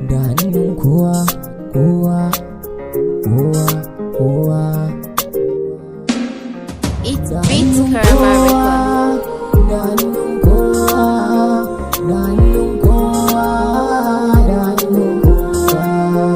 da hannun kowa kowa kowa kowa. It's Beats Karama Records. Da hannun kowa, da hannun kowa, da hannun kowa.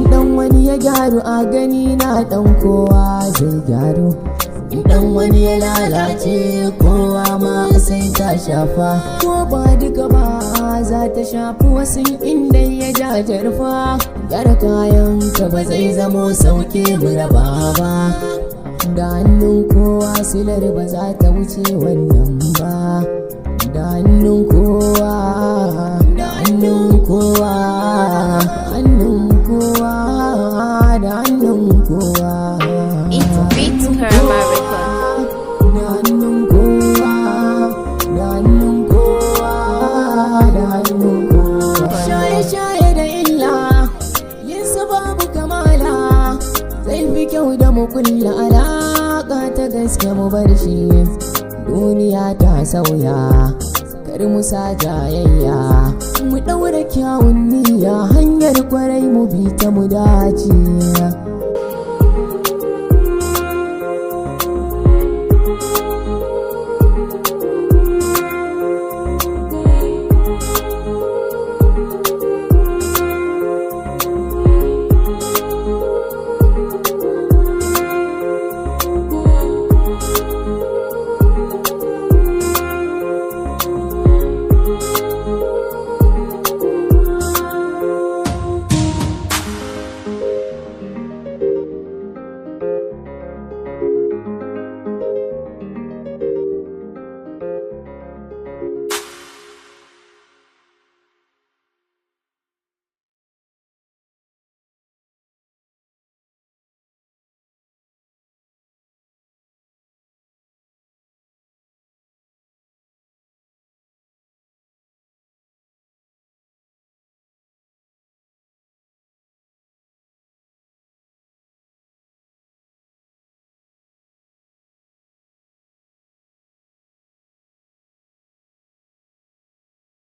Idan wani ya gyaru a gani na dan kowa zai gyaru, idan wani ya lalace kowa ma sai ta shafa, ko ba duka ba za ta shafi wasu inda ya jajarfa. Gyara kayan ka ba zai zamo sauke mu raba ba, da hannun kowa silar ba za ta wuce wannan ba. Da hannun kowa, da hannun kowa, hannun kowa, da hannun kowa. It's Beats Karama Records. Da hannun kowa, da hannun kowa, da hannun kowa. Shaye-shaye da illa yinsa babu kamala, zai fi kyau da mu kulla alaƙa ta gaske mu bar shi. Duniya ta sauya, kar mu sa jayayya, mu ɗaura kyawun niyya, hanyar kwarai mu bi ta mu dace.